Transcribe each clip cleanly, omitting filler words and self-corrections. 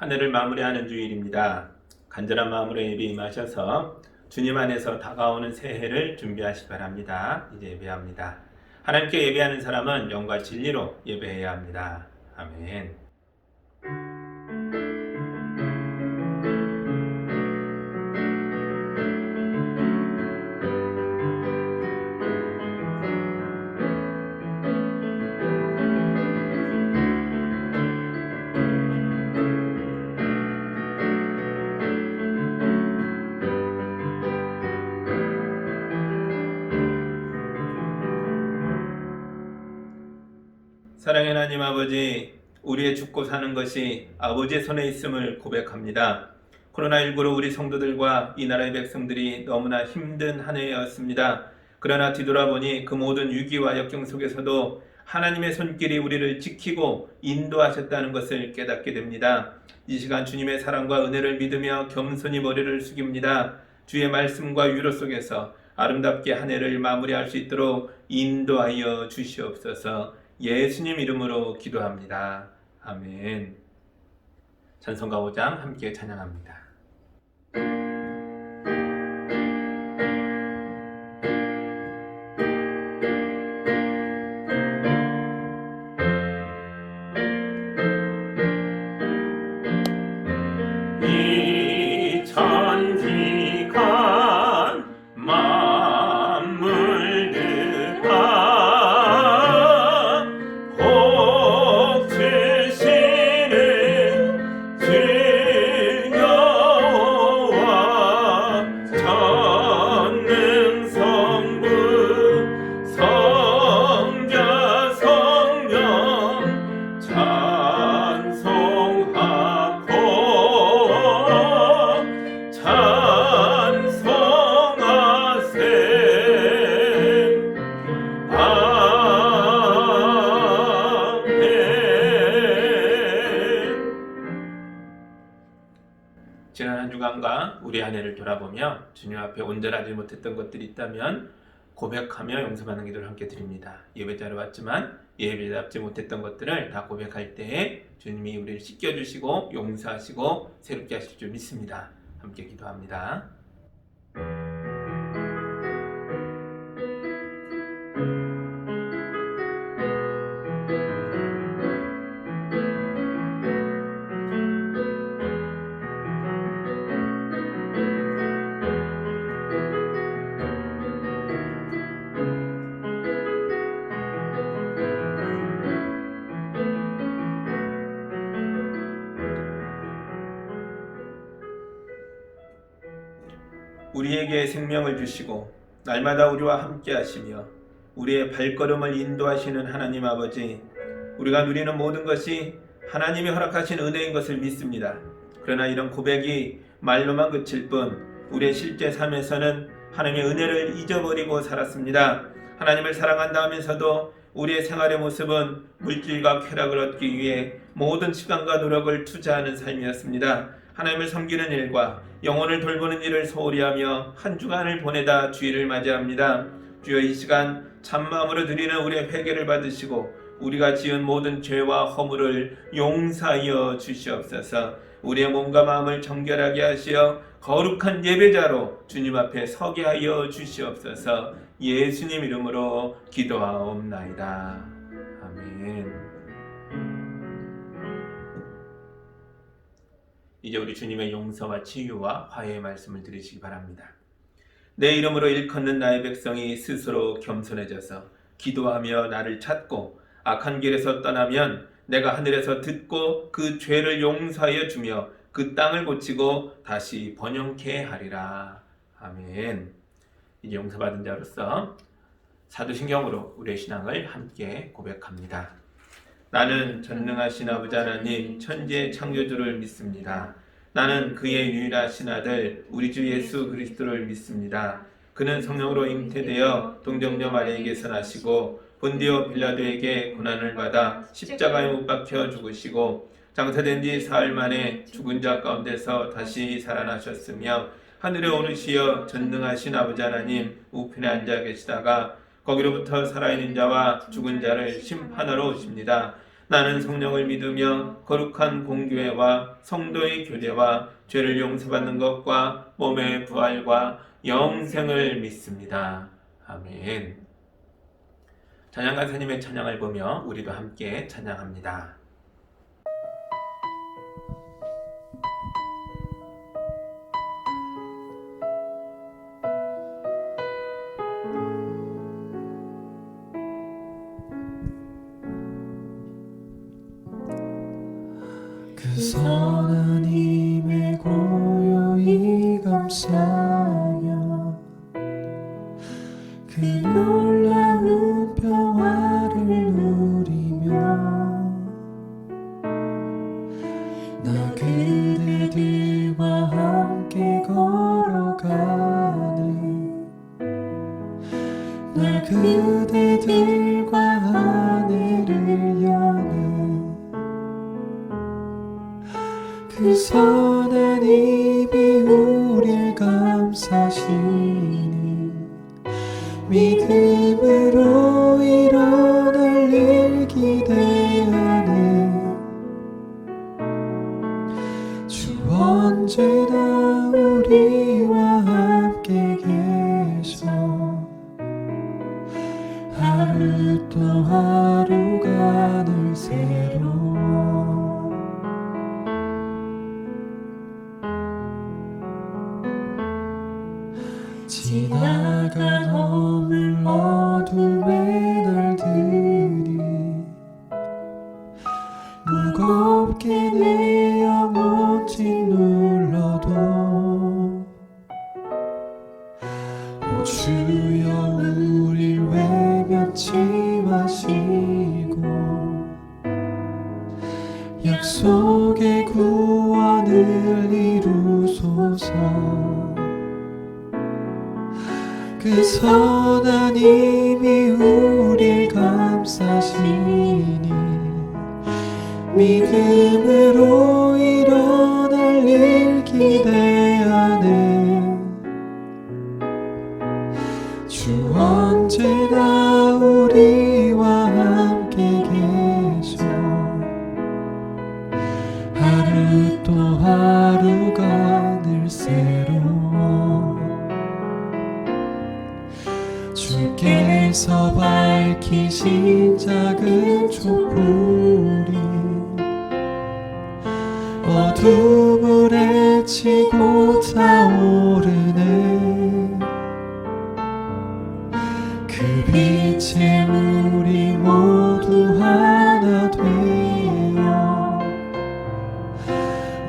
한 해를 마무리하는 주일입니다. 간절한 마음으로 예배 임하셔서 주님 안에서 다가오는 새해를 준비하시기 바랍니다. 이제 예배합니다. 하나님께 예배하는 사람은 영과 진리로 예배해야 합니다. 아멘. 사랑의 하나님 아버지, 우리의 죽고 사는 것이 아버지의 손에 있음을 고백합니다. 코로나19로 우리 성도들과 이 나라의 백성들이 너무나 힘든 한 해였습니다. 그러나 뒤돌아보니 그 모든 위기와 역경 속에서도 하나님의 손길이 우리를 지키고 인도하셨다는 것을 깨닫게 됩니다. 이 시간 주님의 사랑과 은혜를 믿으며 겸손히 머리를 숙입니다. 주의 말씀과 위로 속에서 아름답게 한 해를 마무리할 수 있도록 인도하여 주시옵소서. 예수님 이름으로 기도합니다. 아멘. 찬송가 5장 함께 찬양합니다. 이 천지간 만물들 다 복 주시는 주 여호와 전능성부 성자 성령 찬송하고 지난 한 주간과 우리 한 해를 돌아보며 주님 앞에 온전하지 못했던 것들이 있다면 고백하며 용서받는 기도를 함께 드립니다. 예배자로 왔지만 예배답지 못했던 것들을 다 고백할 때에 주님이 우리를 씻겨주시고 용서하시고 새롭게 하실 줄 믿습니다. 함께 기도합니다. 우리에게 생명을 주시고 날마다 우리와 함께 하시며 우리의 발걸음을 인도하시는 하나님 아버지, 우리가 누리는 모든 것이 하나님이 허락하신 은혜인 것을 믿습니다. 그러나 이런 고백이 말로만 그칠 뿐 우리의 실제 삶에서는 하나님의 은혜를 잊어버리고 살았습니다. 하나님을 사랑한다 하면서도 우리의 생활의 모습은 물질과 쾌락을 얻기 위해 모든 시간과 노력을 투자하는 삶이었습니다. 하나님을 섬기는 일과 영혼을 돌보는 일을 소홀히 하며 한 주간을 보내다 주일을 맞이합니다. 주여, 이 시간 참마음으로 드리는 우리의 회개를 받으시고 우리가 지은 모든 죄와 허물을 용서하여 주시옵소서. 우리의 몸과 마음을 정결하게 하시어 거룩한 예배자로 주님 앞에 서게 하여 주시옵소서. 예수님 이름으로 기도하옵나이다. 아멘. 이제 우리 주님의 용서와 치유와 화해의 말씀을 들으시기 바랍니다. 내 이름으로 일컫는 나의 백성이 스스로 겸손해져서 기도하며 나를 찾고 악한 길에서 떠나면 내가 하늘에서 듣고 그 죄를 용서하여 주며 그 땅을 고치고 다시 번영케 하리라. 아멘. 이제 용서받은 자로서 사도신경으로 우리의 신앙을 함께 고백합니다. 나는 전능하신 아버지 하나님 천지의 창조주를 믿습니다. 나는 그의 유일하신 아들 우리 주 예수 그리스도를 믿습니다. 그는 성령으로 잉태되어 동정녀 마리아에게서 나시고 본디오 빌라도에게 고난을 받아 십자가에 못 박혀 죽으시고 장사된 지 사흘 만에 죽은 자 가운데서 다시 살아나셨으며 하늘에 오르시어 전능하신 아버지 하나님 우편에 앉아 계시다가 거기로부터 살아있는 자와 죽은 자를 심판하러 오십니다. 나는 성령을 믿으며 거룩한 공교회와 성도의 교제와 죄를 용서받는 것과 몸의 부활과 영생을 믿습니다. 아멘. 찬양 가사님의 찬양을 보며 우리도 함께 찬양합니다. 그 선한 힘에 고요히 감사하며 그 놀라운 평화를 누리며 나 그대들과 함께 걸어가네 나 그대들과 하늘을 여네 그 선한 힘이 우릴 감싸시니 믿음으로 일어날 일 기대하네 주 언제나 우리와 함께 계셔 하루 또 하루가 늘 새로워 지나간 허물 어둠의 날들이 무겁게 내 영혼 짓눌러도 오 주여 우릴 외면치 마시고 약속의 구원을 이루소서 그 선한 힘이 우릴 감싸시니 믿음으로 일어날 일 기대하네 주 언제나 우리와 함께 계셔 하루 또 하루가 늘 새로워 주께서 밝히신 작은 촛불이 어둠을 헤치고 타오르네 그 빛에 우리 모두 하나 되어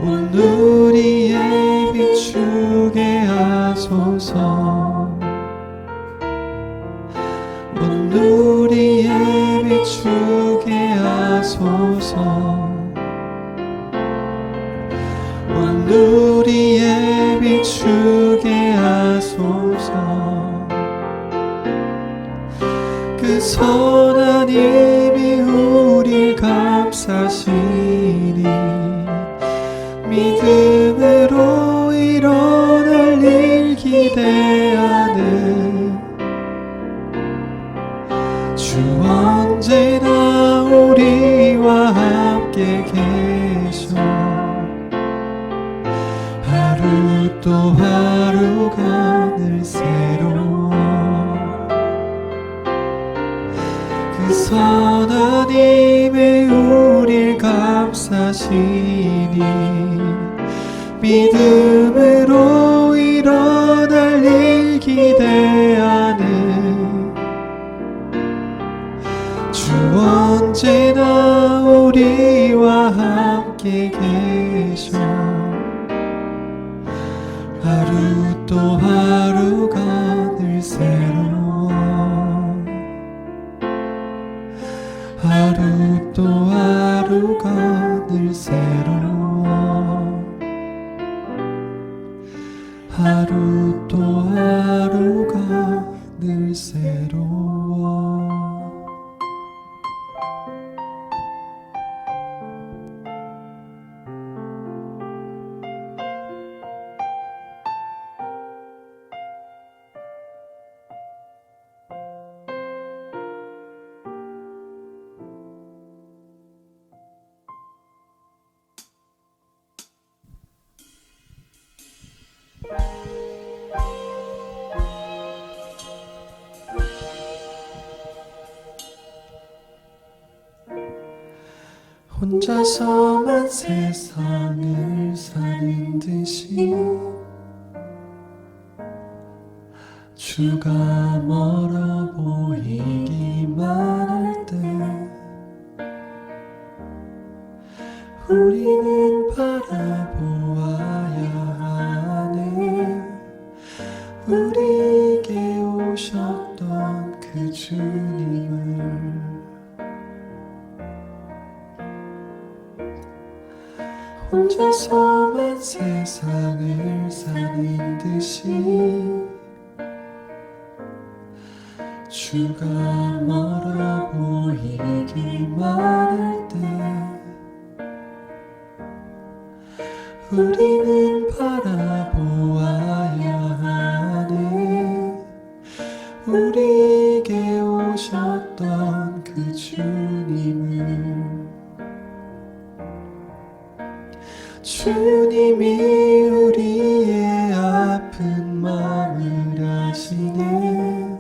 온 우리의 비추게 하소서 온 우리의 비추게 하소서 온 우리의 비추게 하소서 그 선한 힘이 우릴 감싸시니 믿음으로 일어날 일 기대하네 주 언제나 우리와 함께 계셔 하루 또 하루가 늘 새로워 그 선한 힘에 우릴 감싸시니 믿음으로 일어날 일 기대하네 주 언제나 우리와 함께 계셔 하루 또 하루가 늘 새로워 하루 또 하루가 늘 새로워 하루 또 하루가 늘 새로워 혼자서만 세상을 사는 듯이 주가 멀어 보이기만 할 때 우리는 바라보아야 하네. 우리에게 오셨던 그 주님을 혼자서만 세상을 사는 듯이 주가 멀어 보이기만 할 때 우리는 바라보아야 하네. 우리에게 오셨던 그 주님을. 주님이 우리의 아픈 마음을 아시네.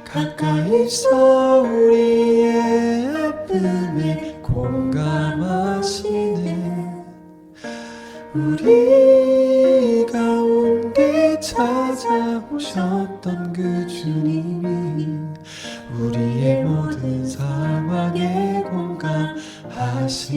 가까이서 우리의 아픔에 공감하시네. 우리 가운데 찾아오셨던 그 주님이 우리의 모든 상황에 공감하시네.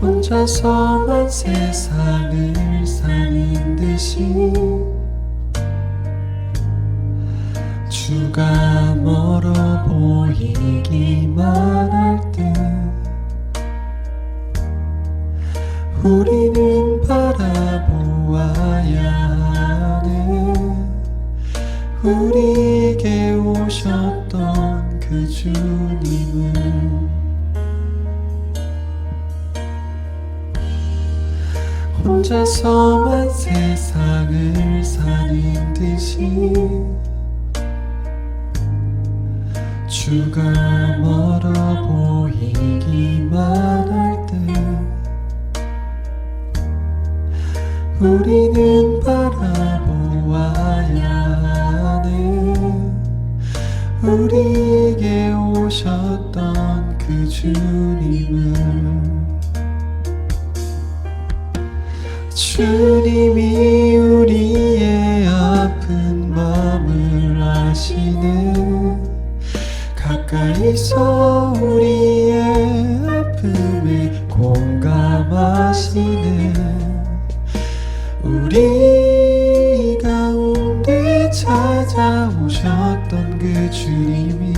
혼자서만 세상을 사는 듯이 주가 멀어 보이기만 할 때 우리는 바라보아야 하네. 우리에게 오셨던 그 주님을. 혼자서만 세상을 사는 듯이 주가 멀어 보이기만 할 때 우리는 바라보아야 하네. 우리에게 오셨던 그 주님을. 주님이 우리의 아픈 마음을 아시네. 가까이서 우리의 아픔에 공감하시네. 우리 가운데 찾아오셨던 그 주님이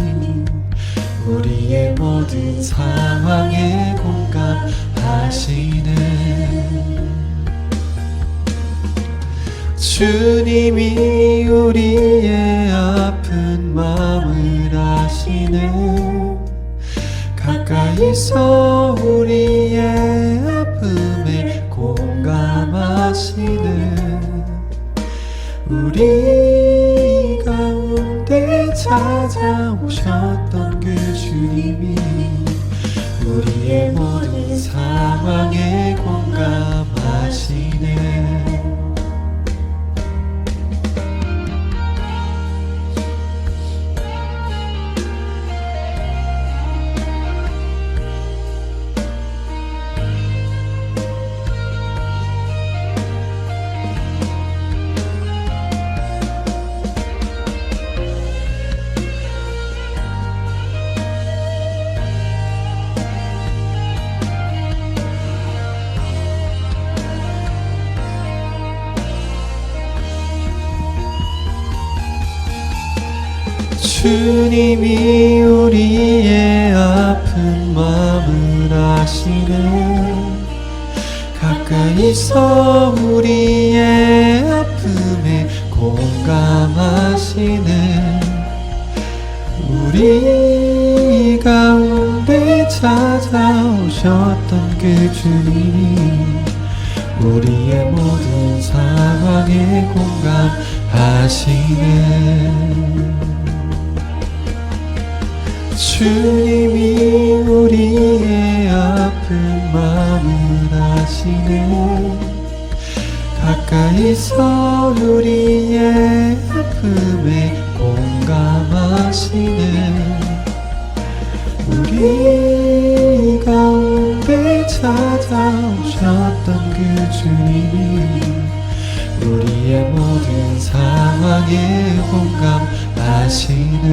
우리의 모든 상황에 공감하시네. 주님이 우리의 아픈 마음을 아시네. 가까이서 우리의 아픔에 공감하시네. 우리 가운데 찾아오셨던 그 주님이 우리의 모든 상황에 공감하시네. 주님이 우리의 아픈 마음을 아시네. 가까이서 우리의 아픔에 아픔에 공감하시는 우리 가운데 찾아오셨던 그 주님이 우리의 모든 상황에 공감하시는 주님이 우리의 아픈 마음을 아시네 가까이서 우리의 아픔에 공감하시는 우리 가운데 찾아오셨던 그 주님이 우리의 모든 상황에 공감하시는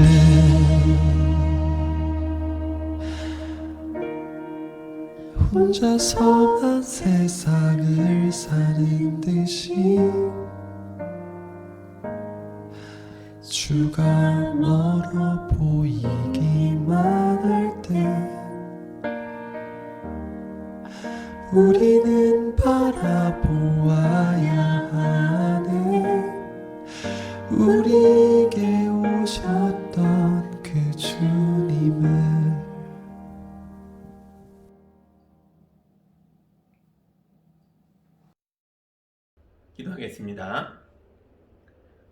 혼자서만 세상을 사는 듯이 주가 멀어 보이기만 할 때 우리는 바라보아야 하네 우리에게 오셨던 그 주님을 기도하겠습니다.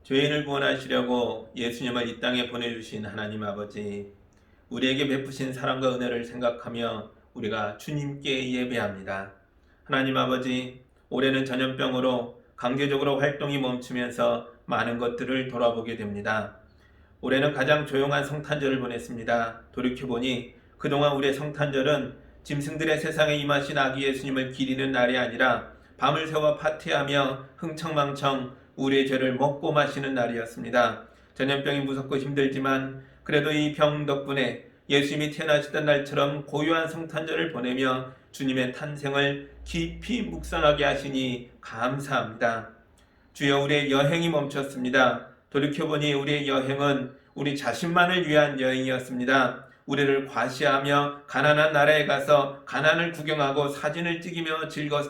죄인을 구원하시려고 예수님을 이 땅에 보내주신 하나님 아버지, 우리에게 베푸신 사랑과 은혜를 생각하며 우리가 주님께 예배합니다. 하나님 아버지, 올해는 전염병으로 강제적으로 활동이 멈추면서 많은 것들을 돌아보게 됩니다. 올해는 가장 조용한 성탄절을 보냈습니다. 돌이켜보니 그동안 우리의 성탄절은 짐승들의 세상에 임하신 아기 예수님을 기리는 날이 아니라 밤을 새워 파티하며 흥청망청 우리의 죄를 먹고 마시는 날이었습니다. 전염병이 무섭고 힘들지만 그래도 이 병 덕분에 예수님이 태어나시던 날처럼 고요한 성탄절을 보내며 주님의 탄생을 깊이 묵상하게 하시니 감사합니다. 주여, 우리의 여행이 멈췄습니다. 돌이켜보니 우리의 여행은 우리 자신만을 위한 여행이었습니다. 우리를 과시하며 가난한 나라에 가서 가난을 구경하고 사진을 찍으며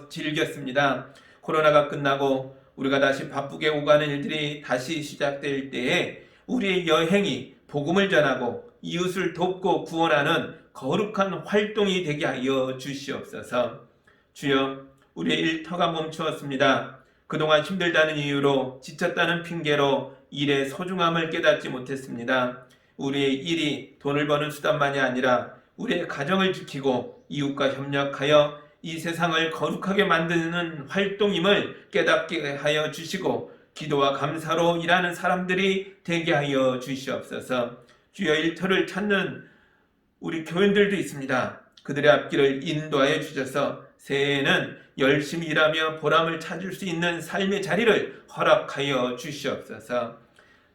즐겼습니다. 코로나가 끝나고 우리가 다시 바쁘게 오가는 일들이 다시 시작될 때에 우리의 여행이 복음을 전하고 이웃을 돕고 구원하는 거룩한 활동이 되게 하여 주시옵소서. 주여, 우리의 일터가 멈추었습니다. 그동안 힘들다는 이유로, 지쳤다는 핑계로 일의 소중함을 깨닫지 못했습니다. 우리의 일이 돈을 버는 수단만이 아니라 우리의 가정을 지키고 이웃과 협력하여 이 세상을 거룩하게 만드는 활동임을 깨닫게 하여 주시고 기도와 감사로 일하는 사람들이 되게 하여 주시옵소서. 주여, 일터를 찾는 우리 교인들도 있습니다. 그들의 앞길을 인도하여 주셔서 새해에는 열심히 일하며 보람을 찾을 수 있는 삶의 자리를 허락하여 주시옵소서.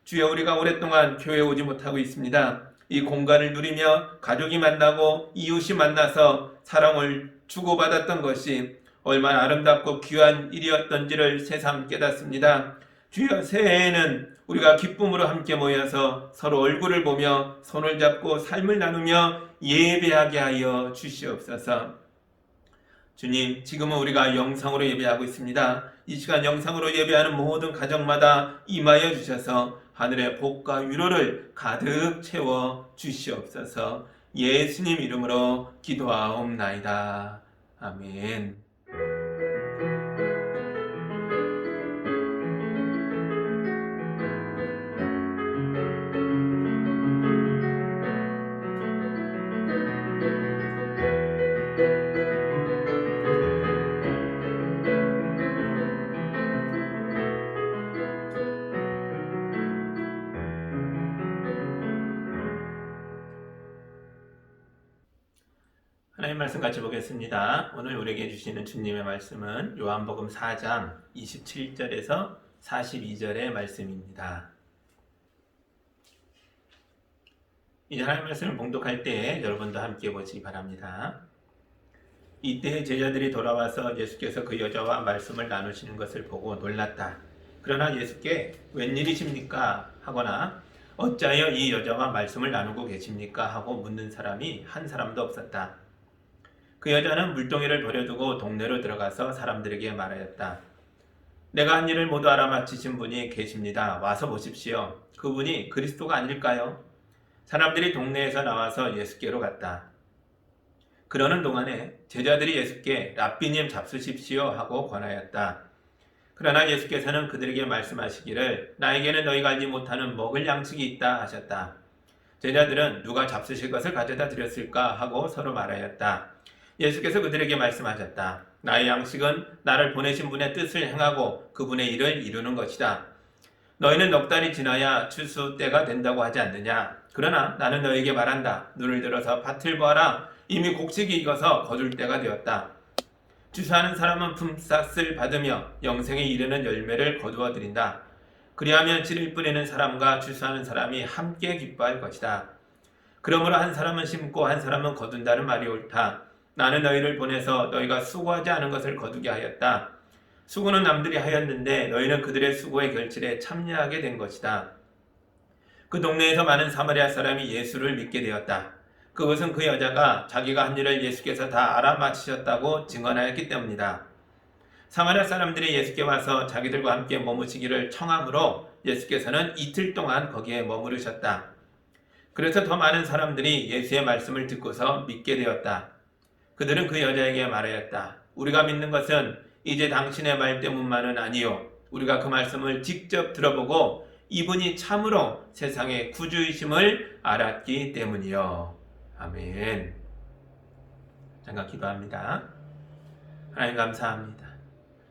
주여, 우리가 오랫동안 교회에 오지 못하고 있습니다. 이 공간을 누리며 가족이 만나고 이웃이 만나서 사랑을 주고받았던 것이 얼마나 아름답고 귀한 일이었던지를 새삼 깨닫습니다. 주여, 새해에는 우리가 기쁨으로 함께 모여서 서로 얼굴을 보며 손을 잡고 삶을 나누며 예배하게 하여 주시옵소서. 주님, 지금은 우리가 영상으로 예배하고 있습니다. 이 시간 영상으로 예배하는 모든 가정마다 임하여 주셔서 하늘의 복과 위로를 가득 채워 주시옵소서. 예수님 이름으로 기도하옵나이다. 아멘. 하나님 말씀 같이 보겠습니다. 오늘 우리에게 주시는 주님의 말씀은 요한복음 4장 27절에서 42절의 말씀입니다. 이제 하나님 말씀을 봉독할 때 여러분도 함께 보시기 바랍니다. 이때 제자들이 돌아와서 예수께서 그 여자와 말씀을 나누시는 것을 보고 놀랐다. 그러나 예수께 웬일이십니까? 하거나 어찌하여 이 여자와 말씀을 나누고 계십니까? 하고 묻는 사람이 한 사람도 없었다. 그 여자는 물동이를 버려두고 동네로 들어가서 사람들에게 말하였다. 내가 한 일을 모두 알아맞히신 분이 계십니다. 와서 보십시오. 그분이 그리스도가 아닐까요? 사람들이 동네에서 나와서 예수께로 갔다. 그러는 동안에 제자들이 예수께 랍비님 잡수십시오 하고 권하였다. 그러나 예수께서는 그들에게 말씀하시기를 나에게는 너희가 알지 못하는 먹을 양식이 있다 하셨다. 제자들은 누가 잡수실 것을 가져다 드렸을까 하고 서로 말하였다. 예수께서 그들에게 말씀하셨다. 나의 양식은 나를 보내신 분의 뜻을 행하고 그분의 일을 이루는 것이다. 너희는 넉 달이 지나야 추수 때가 된다고 하지 않느냐? 그러나 나는 너희에게 말한다. 눈을 들어서 밭을 보아라. 이미 곡식이 익어서 거둘 때가 되었다. 추수하는 사람은 품삯을 받으며 영생에 이르는 열매를 거두어 드린다. 그리하면 씨를 뿌리는 사람과 추수하는 사람이 함께 기뻐할 것이다. 그러므로 한 사람은 심고 한 사람은 거둔다는 말이 옳다. 나는 너희를 보내서 너희가 수고하지 않은 것을 거두게 하였다. 수고는 남들이 하였는데 너희는 그들의 수고의 결실에 참여하게 된 것이다. 그 동네에서 많은 사마리아 사람이 예수를 믿게 되었다. 그것은 그 여자가 자기가 한 일을 예수께서 다 알아맞히셨다고 증언하였기 때문이다. 사마리아 사람들이 예수께 와서 자기들과 함께 머무시기를 청하므로 예수께서는 이틀 동안 거기에 머무르셨다. 그래서 더 많은 사람들이 예수의 말씀을 듣고서 믿게 되었다. 그들은 그 여자에게 말하였다. 우리가 믿는 것은 이제 당신의 말 때문만은 아니요. 우리가 그 말씀을 직접 들어보고 이분이 참으로 세상의 구주이심을 알았기 때문이요. 아멘. 잠깐 기도합니다. 하나님 감사합니다.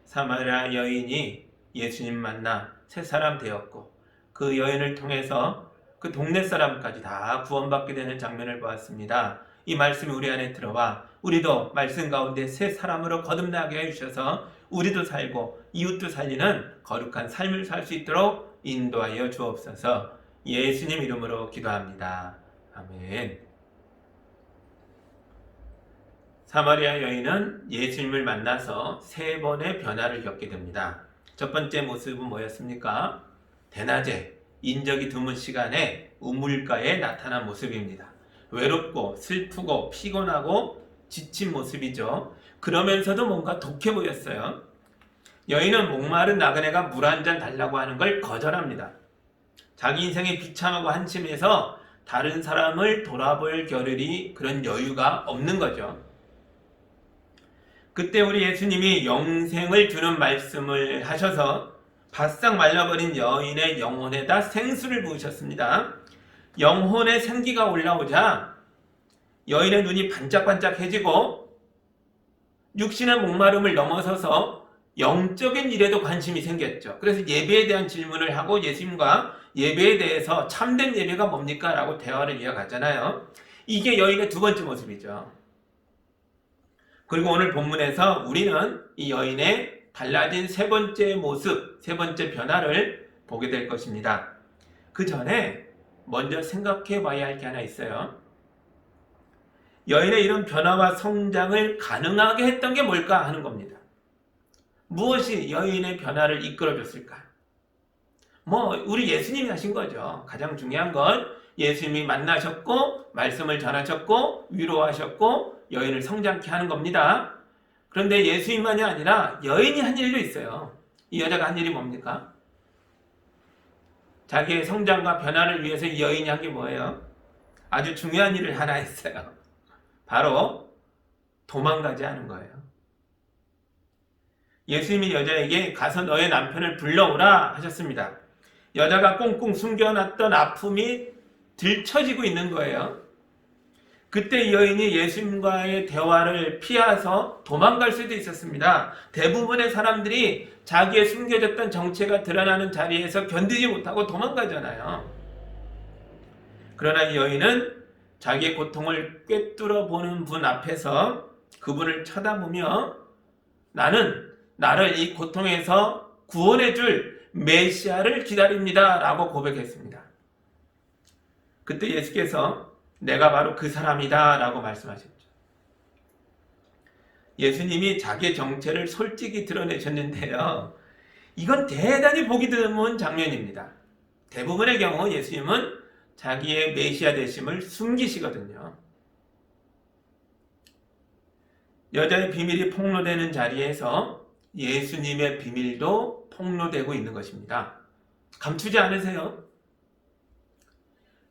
사마리아 여인이 예수님 만나 새 사람 되었고 그 여인을 통해서 그 동네 사람까지 다 구원받게 되는 장면을 보았습니다. 이 말씀이 우리 안에 들어와 우리도 말씀 가운데 새 사람으로 거듭나게 해주셔서 우리도 살고 이웃도 살리는 거룩한 삶을 살 수 있도록 인도하여 주옵소서. 예수님 이름으로 기도합니다. 아멘. 사마리아 여인은 예수님을 만나서 세 번의 변화를 겪게 됩니다. 첫 번째 모습은 뭐였습니까? 대낮에 인적이 드문 시간에 우물가에 나타난 모습입니다. 외롭고 슬프고 피곤하고 지친 모습이죠. 그러면서도 뭔가 독해 보였어요. 여인은 목마른 나그네가 물 한 잔 달라고 하는 걸 거절합니다. 자기 인생이 비참하고 한심해서 다른 사람을 돌아볼 겨를이 그런 여유가 없는 거죠. 그때 우리 예수님이 영생을 주는 말씀을 하셔서 바싹 말라버린 여인의 영혼에다 생수를 부으셨습니다. 영혼의 생기가 올라오자 여인의 눈이 반짝반짝해지고 육신의 목마름을 넘어서서 영적인 일에도 관심이 생겼죠. 그래서 예배에 대한 질문을 하고 예수님과 예배에 대해서 참된 예배가 뭡니까? 라고 대화를 이어가잖아요. 이게 여인의 두 번째 모습이죠. 그리고 오늘 본문에서 우리는 이 여인의 달라진 세 번째 모습, 세 번째 변화를 보게 될 것입니다. 그 전에 먼저 생각해 봐야 할 게 하나 있어요. 여인의 이런 변화와 성장을 가능하게 했던 게 뭘까 하는 겁니다. 무엇이 여인의 변화를 이끌어줬을까? 우리 예수님이 하신 거죠. 가장 중요한 건 예수님이 만나셨고 말씀을 전하셨고 위로하셨고 여인을 성장케 하는 겁니다. 그런데 예수님만이 아니라 여인이 한 일도 있어요. 이 여자가 한 일이 뭡니까? 자기의 성장과 변화를 위해서 이 여인이 한 게 뭐예요? 아주 중요한 일을 하나 했어요. 바로 도망가지 않은 거예요. 예수님이 여자에게 가서 너의 남편을 불러오라 하셨습니다. 여자가 꽁꽁 숨겨놨던 아픔이 들춰지고 있는 거예요. 그때 이 여인이 예수님과의 대화를 피해서 도망갈 수도 있었습니다. 대부분의 사람들이 자기의 숨겨졌던 정체가 드러나는 자리에서 견디지 못하고 도망가잖아요. 그러나 이 여인은 자기의 고통을 꿰뚫어 보는 분 앞에서 그분을 쳐다보며 나는 나를 이 고통에서 구원해 줄 메시아를 기다립니다 라고 고백했습니다. 그때 예수께서 내가 바로 그 사람이다 라고 말씀하셨죠. 예수님이 자기의 정체를 솔직히 드러내셨는데요. 이건 대단히 보기 드문 장면입니다. 대부분의 경우 예수님은 자기의 메시아 되심을 숨기시거든요. 여자의 비밀이 폭로되는 자리에서 예수님의 비밀도 통로되고 있는 것입니다. 감추지 않으세요?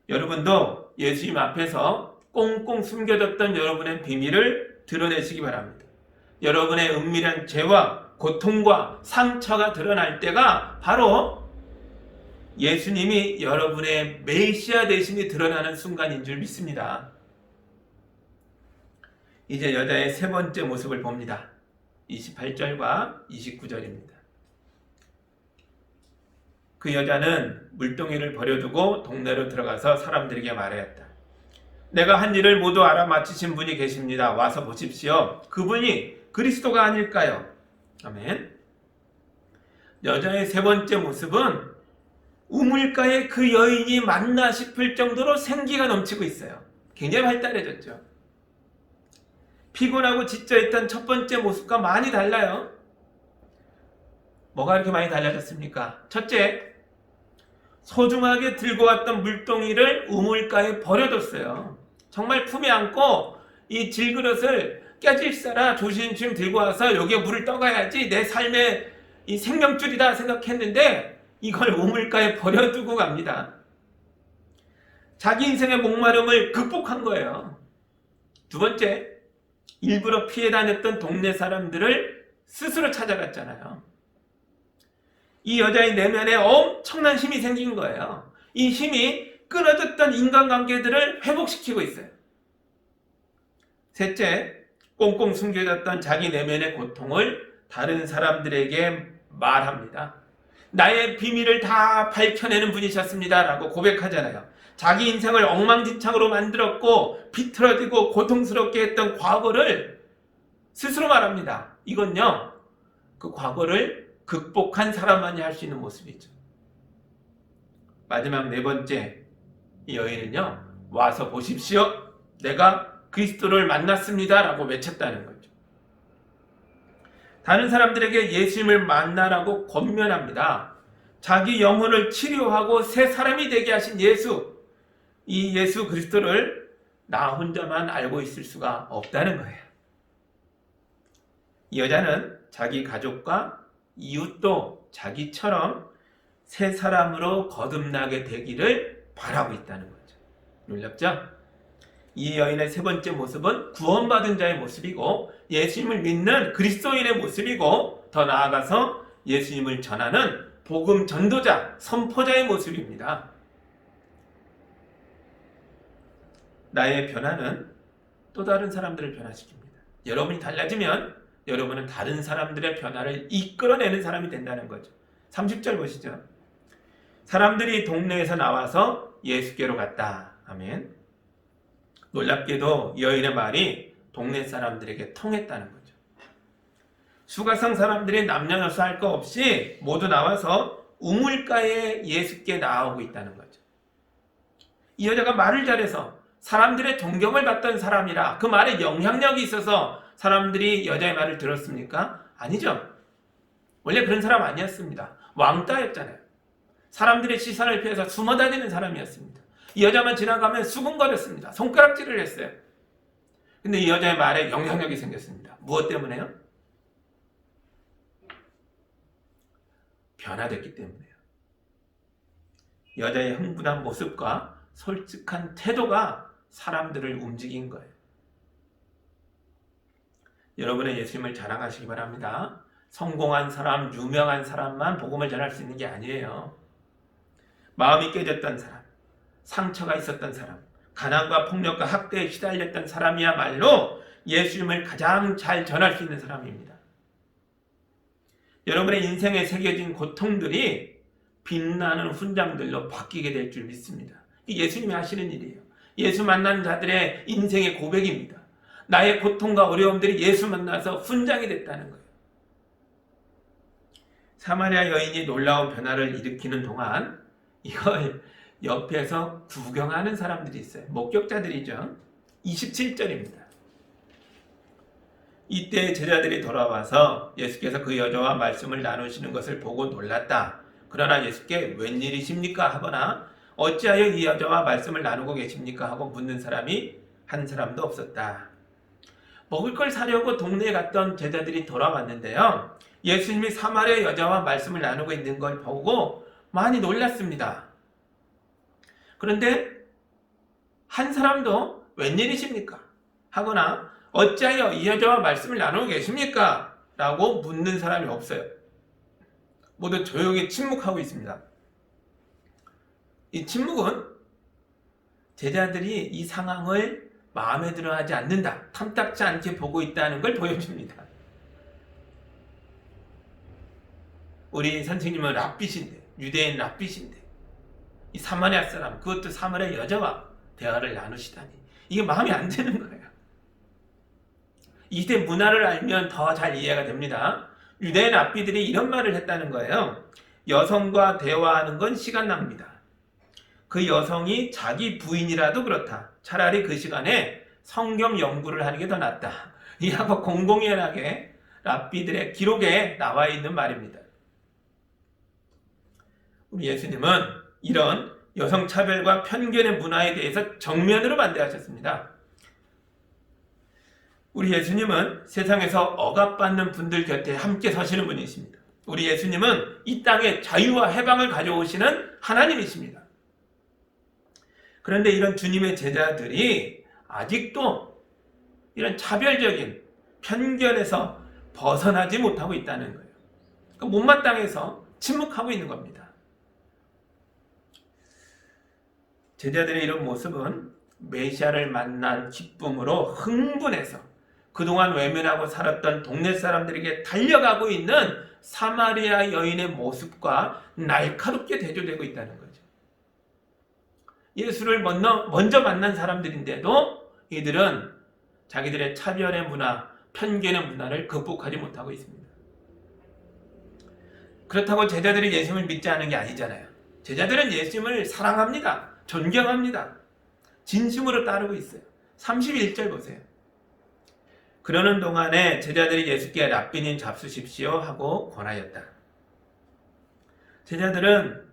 여러분도 예수님 앞에서 꽁꽁 숨겨뒀던 여러분의 비밀을 드러내시기 바랍니다. 여러분의 은밀한 죄와 고통과 상처가 드러날 때가 바로 예수님이 여러분의 메시아 되심이 드러나는 순간인 줄 믿습니다. 이제 여자의 세 번째 모습을 봅니다. 28절과 29절입니다. 그 여자는 물동이를 버려두고 동네로 들어가서 사람들에게 말하였다. 내가 한 일을 모두 알아맞히신 분이 계십니다. 와서 보십시오. 그분이 그리스도가 아닐까요? 아멘. 여자의 세 번째 모습은 우물가에 그 여인이 맞나 싶을 정도로 생기가 넘치고 있어요. 굉장히 활달해졌죠. 피곤하고 지쳐있던 첫 번째 모습과 많이 달라요. 뭐가 이렇게 많이 달라졌습니까? 첫째, 소중하게 들고 왔던 물동이를 우물가에 버려뒀어요. 정말 품에 안고 이 질그릇을 깨질싸라 조심조심 들고 와서 여기에 물을 떠가야지 내 삶의 이 생명줄이다 생각했는데 이걸 우물가에 버려두고 갑니다. 자기 인생의 목마름을 극복한 거예요. 두 번째, 일부러 피해 다녔던 동네 사람들을 스스로 찾아갔잖아요. 이 여자의 내면에 엄청난 힘이 생긴 거예요. 이 힘이 끊어졌던 인간관계들을 회복시키고 있어요. 셋째, 꽁꽁 숨겨졌던 자기 내면의 고통을 다른 사람들에게 말합니다. 나의 비밀을 다 밝혀내는 분이셨습니다 라고 고백하잖아요. 자기 인생을 엉망진창으로 만들었고 비틀어지고 고통스럽게 했던 과거를 스스로 말합니다. 이건요, 그 과거를 극복한 사람만이 할 수 있는 모습이죠. 마지막 네 번째, 이 여인은요, 와서 보십시오. 내가 그리스도를 만났습니다 라고 외쳤다는 거죠. 다른 사람들에게 예수님을 만나라고 권면합니다. 자기 영혼을 치료하고 새 사람이 되게 하신 예수, 이 예수 그리스도를 나 혼자만 알고 있을 수가 없다는 거예요. 이 여자는 자기 가족과 이웃도 자기처럼 새 사람으로 거듭나게 되기를 바라고 있다는 거죠. 놀랍죠? 이 여인의 세 번째 모습은 구원받은 자의 모습이고 예수님을 믿는 그리스도인의 모습이고 더 나아가서 예수님을 전하는 복음 전도자, 선포자의 모습입니다. 나의 변화는 또 다른 사람들을 변화시킵니다. 여러분이 달라지면 여러분은 다른 사람들의 변화를 이끌어내는 사람이 된다는 거죠. 30절 보시죠. 사람들이 동네에서 나와서 예수께로 갔다. 아멘. 놀랍게도 여인의 말이 동네 사람들에게 통했다는 거죠. 수가성 사람들이 남녀노소 할 거 없이 모두 나와서 우물가에 예수께 나오고 있다는 거죠. 이 여자가 말을 잘해서 사람들의 존경을 받던 사람이라 그 말에 영향력이 있어서 사람들이 여자의 말을 들었습니까? 아니죠. 원래 그런 사람 아니었습니다. 왕따였잖아요. 사람들의 시선을 피해서 숨어다니는 사람이었습니다. 이 여자만 지나가면 수군거렸습니다. 손가락질을 했어요. 근데 이 여자의 말에 영향력이 생겼습니다. 무엇 때문에요? 변화됐기 때문에요. 여자의 흥분한 모습과 솔직한 태도가 사람들을 움직인 거예요. 여러분의 예수님을 자랑하시기 바랍니다. 성공한 사람, 유명한 사람만 복음을 전할 수 있는 게 아니에요. 마음이 깨졌던 사람, 상처가 있었던 사람, 가난과 폭력과 학대에 시달렸던 사람이야말로 예수님을 가장 잘 전할 수 있는 사람입니다. 여러분의 인생에 새겨진 고통들이 빛나는 훈장들로 바뀌게 될 줄 믿습니다. 예수님이 하시는 일이에요. 예수 만난 자들의 인생의 고백입니다. 나의 고통과 어려움들이 예수 만나서 훈장이 됐다는 거예요. 사마리아 여인이 놀라운 변화를 일으키는 동안 이걸 옆에서 구경하는 사람들이 있어요. 목격자들이죠. 27절입니다. 이때 제자들이 돌아와서 예수께서 그 여자와 말씀을 나누시는 것을 보고 놀랐다. 그러나 예수께 웬일이십니까? 하거나 어찌하여 이 여자와 말씀을 나누고 계십니까? 하고 묻는 사람이 한 사람도 없었다. 먹을 걸 사려고 동네에 갔던 제자들이 돌아왔는데요. 예수님이 사마리아 여자와 말씀을 나누고 있는 걸 보고 많이 놀랐습니다. 그런데 한 사람도 웬일이십니까? 하거나 어찌하여 이 여자와 말씀을 나누고 계십니까? 라고 묻는 사람이 없어요. 모두 조용히 침묵하고 있습니다. 이 침묵은 제자들이 이 상황을 마음에 들어 하지 않는다, 탐탁지 않게 보고 있다는 걸 보여줍니다. 우리 선생님은 랍비신데, 유대인 랍비신데, 이 사마리아 사람, 그것도 사마리아 여자와 대화를 나누시다니, 이게 마음에 안 드는 거예요. 이때 문화를 알면 더 잘 이해가 됩니다. 유대인 랍비들이 이런 말을 했다는 거예요. 여성과 대화하는 건 시간 낭비다. 그 여성이 자기 부인이라도 그렇다. 차라리 그 시간에 성경 연구를 하는 게 더 낫다. 이하고 공공연하게 랍비들의 기록에 나와 있는 말입니다. 우리 예수님은 이런 여성차별과 편견의 문화에 대해서 정면으로 반대하셨습니다. 우리 예수님은 세상에서 억압받는 분들 곁에 함께 서시는 분이십니다. 우리 예수님은 이 땅에 자유와 해방을 가져오시는 하나님이십니다. 그런데 이런 주님의 제자들이 아직도 이런 차별적인 편견에서 벗어나지 못하고 있다는 거예요. 그러니까 못마땅해서 침묵하고 있는 겁니다. 제자들의 이런 모습은 메시아를 만난 기쁨으로 흥분해서 그동안 외면하고 살았던 동네 사람들에게 달려가고 있는 사마리아 여인의 모습과 날카롭게 대조되고 있다는 거죠. 예수를 먼저 만난 사람들인데도 이들은 자기들의 차별의 문화, 편견의 문화를 극복하지 못하고 있습니다. 그렇다고 제자들이 예수님을 믿지 않은 게 아니잖아요. 제자들은 예수님을 사랑합니다. 존경합니다. 진심으로 따르고 있어요. 31절 보세요. 그러는 동안에 제자들이 예수께 랍비님 잡수십시오 하고 권하였다. 제자들은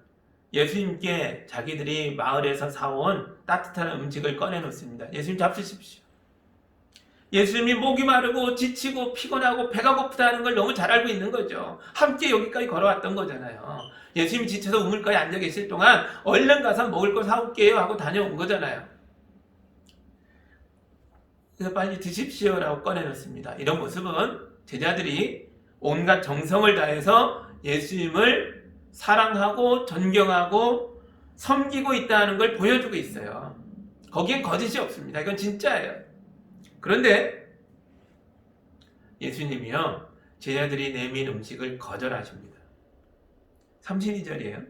예수님께 자기들이 마을에서 사온 따뜻한 음식을 꺼내놓습니다. 예수님 잡수십시오. 예수님이 목이 마르고 지치고 피곤하고 배가 고프다는 걸 너무 잘 알고 있는 거죠. 함께 여기까지 걸어왔던 거잖아요. 예수님이 지쳐서 우물가에 앉아 계실 동안 얼른 가서 먹을 거 사올게요 하고 다녀온 거잖아요. 그래서 빨리 드십시오라고 꺼내놓습니다. 이런 모습은 제자들이 온갖 정성을 다해서 예수님을 사랑하고 존경하고 섬기고 있다는 걸 보여주고 있어요. 거기엔 거짓이 없습니다. 이건 진짜예요. 그런데 예수님이요, 제자들이 내민 음식을 거절하십니다. 32절이에요.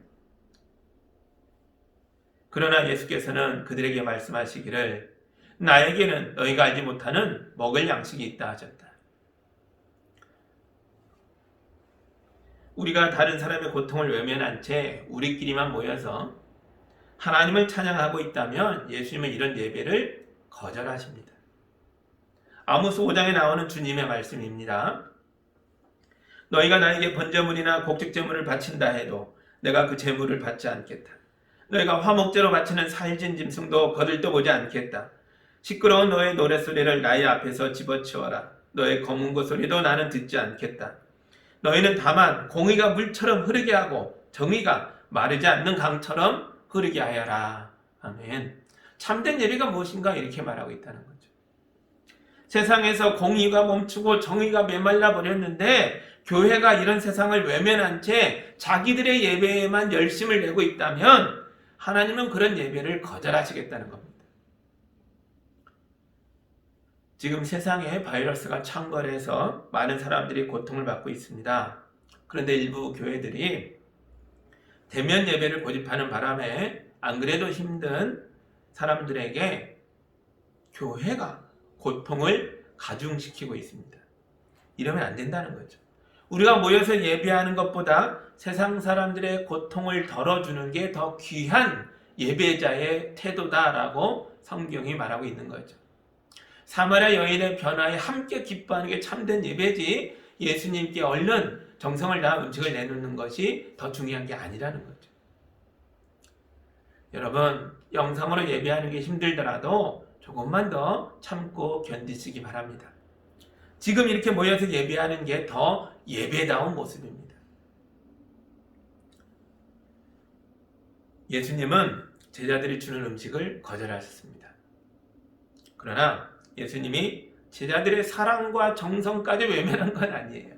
그러나 예수께서는 그들에게 말씀하시기를 나에게는 너희가 알지 못하는 먹을 양식이 있다 하셨다. 우리가 다른 사람의 고통을 외면한 채 우리끼리만 모여서 하나님을 찬양하고 있다면 예수님은 이런 예배를 거절하십니다. 아모스 5장에 나오는 주님의 말씀입니다. 너희가 나에게 번제물이나 곡식제물을 바친다 해도 내가 그 제물을 받지 않겠다. 너희가 화목제로 바치는 살진 짐승도 거들떠보지 않겠다. 시끄러운 너의 노랫소리를 나의 앞에서 집어치워라. 너의 검은고 소리도 나는 듣지 않겠다. 너희는 다만 공의가 물처럼 흐르게 하고 정의가 마르지 않는 강처럼 흐르게 하여라. 아멘. 참된 예배가 무엇인가 이렇게 말하고 있다는 거죠. 세상에서 공의가 멈추고 정의가 메말라 버렸는데 교회가 이런 세상을 외면한 채 자기들의 예배에만 열심을 내고 있다면 하나님은 그런 예배를 거절하시겠다는 겁니다. 지금 세상에 바이러스가 창궐해서 많은 사람들이 고통을 받고 있습니다. 그런데 일부 교회들이 대면 예배를 고집하는 바람에 안 그래도 힘든 사람들에게 교회가 고통을 가중시키고 있습니다. 이러면 안 된다는 거죠. 우리가 모여서 예배하는 것보다 세상 사람들의 고통을 덜어주는 게 더 귀한 예배자의 태도다라고 성경이 말하고 있는 거죠. 사마리아 여인의 변화에 함께 기뻐하는 게 참된 예배지 예수님께 얼른 정성을 다한 음식을 내놓는 것이 더 중요한 게 아니라는 거죠. 여러분, 영상으로 예배하는 게 힘들더라도 조금만 더 참고 견디시기 바랍니다. 지금 이렇게 모여서 예배하는 게 더 예배다운 모습입니다. 예수님은 제자들이 주는 음식을 거절하셨습니다. 그러나 예수님이 제자들의 사랑과 정성까지 외면한 건 아니에요.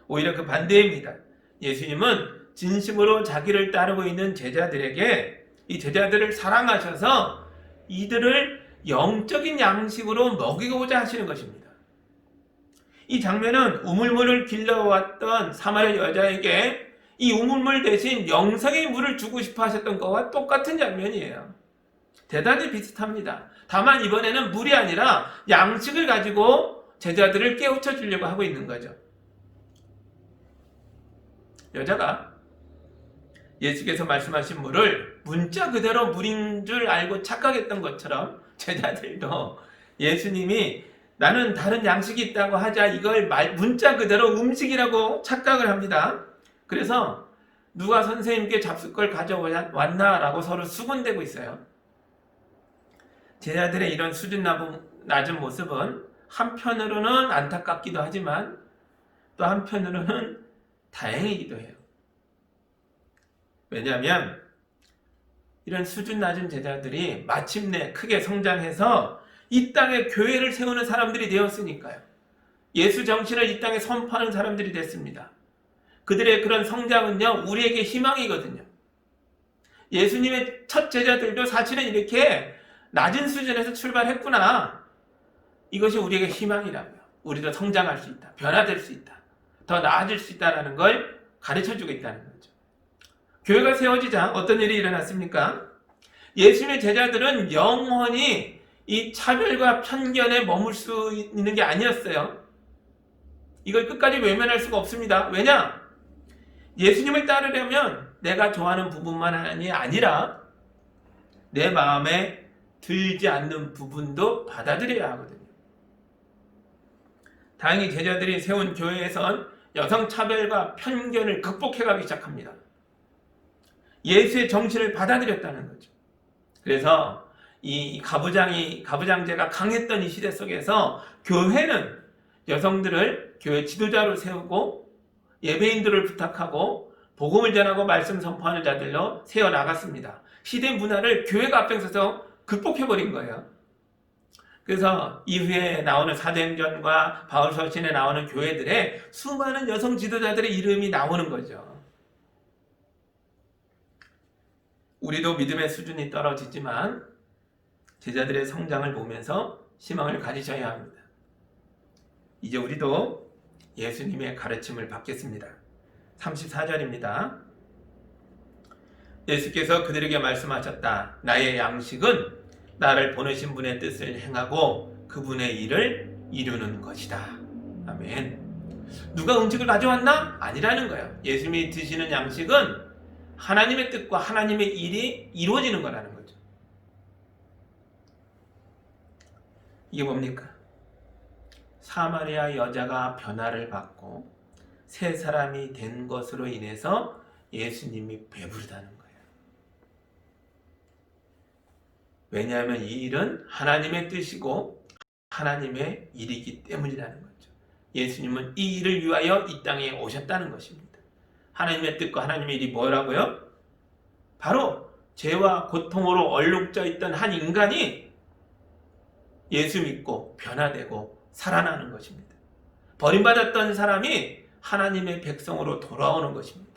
오히려 그 반대입니다. 예수님은 진심으로 자기를 따르고 있는 제자들에게 이 제자들을 사랑하셔서 이들을 영적인 양식으로 먹이고자 하시는 것입니다. 이 장면은 우물물을 길러왔던 사마리아 여자에게 이 우물물 대신 영생의 물을 주고 싶어 하셨던 것과 똑같은 장면이에요. 대단히 비슷합니다. 다만 이번에는 물이 아니라 양식을 가지고 제자들을 깨우쳐 주려고 하고 있는 거죠. 여자가 예수께서 말씀하신 물을 문자 그대로 물인 줄 알고 착각했던 것처럼 제자들도 예수님이 나는 다른 양식이 있다고 하자 이걸 문자 그대로 음식이라고 착각을 합니다. 그래서 누가 선생님께 잡숫걸 가져왔나라고 서로 수군대고 있어요. 제자들의 이런 수준 낮은 모습은 한편으로는 안타깝기도 하지만 또 한편으로는 다행이기도 해요. 왜냐하면 이런 수준 낮은 제자들이 마침내 크게 성장해서 이 땅에 교회를 세우는 사람들이 되었으니까요. 예수 정신을 이 땅에 선포하는 사람들이 됐습니다. 그들의 그런 성장은요, 우리에게 희망이거든요. 예수님의 첫 제자들도 사실은 이렇게 낮은 수준에서 출발했구나. 이것이 우리에게 희망이라고요. 우리도 성장할 수 있다. 변화될 수 있다. 더 나아질 수 있다는 걸 가르쳐주고 있다는 거죠. 교회가 세워지자 어떤 일이 일어났습니까? 예수님의 제자들은 영원히 이 차별과 편견에 머물 수 있는 게 아니었어요. 이걸 끝까지 외면할 수가 없습니다. 왜냐? 예수님을 따르려면 내가 좋아하는 부분만이 아니라 내 마음에 들지 않는 부분도 받아들여야 하거든요. 다행히 제자들이 세운 교회에선 여성 차별과 편견을 극복해가기 시작합니다. 예수의 정신을 받아들였다는 거죠. 그래서 이 가부장제가 강했던 이 시대 속에서 교회는 여성들을 교회 지도자로 세우고 예배인들을 부탁하고 복음을 전하고 말씀 선포하는 자들로 세워나갔습니다. 시대 문화를 교회가 앞장서서 극복해버린 거예요. 그래서 이후에 나오는 사도행전과 바울서신에 나오는 교회들의 수많은 여성 지도자들의 이름이 나오는 거죠. 우리도 믿음의 수준이 떨어지지만 제자들의 성장을 보면서 희망을 가지셔야 합니다. 이제 우리도 예수님의 가르침을 받겠습니다. 34절입니다. 예수께서 그들에게 말씀하셨다. 나의 양식은 나를 보내신 분의 뜻을 행하고 그분의 일을 이루는 것이다. 아멘. 누가 음식을 가져왔나? 아니라는 거예요. 예수님이 드시는 양식은 하나님의 뜻과 하나님의 일이 이루어지는 거라는 거죠. 이게 뭡니까? 사마리아 여자가 변화를 받고 새 사람이 된 것으로 인해서 예수님이 배부르다는 거예요. 왜냐하면 이 일은 하나님의 뜻이고 하나님의 일이기 때문이라는 거죠. 예수님은 이 일을 위하여 이 땅에 오셨다는 것입니다. 하나님의 뜻과 하나님의 일이 뭐라고요? 바로 죄와 고통으로 얼룩져 있던 한 인간이 예수 믿고 변화되고 살아나는 것입니다. 버림받았던 사람이 하나님의 백성으로 돌아오는 것입니다.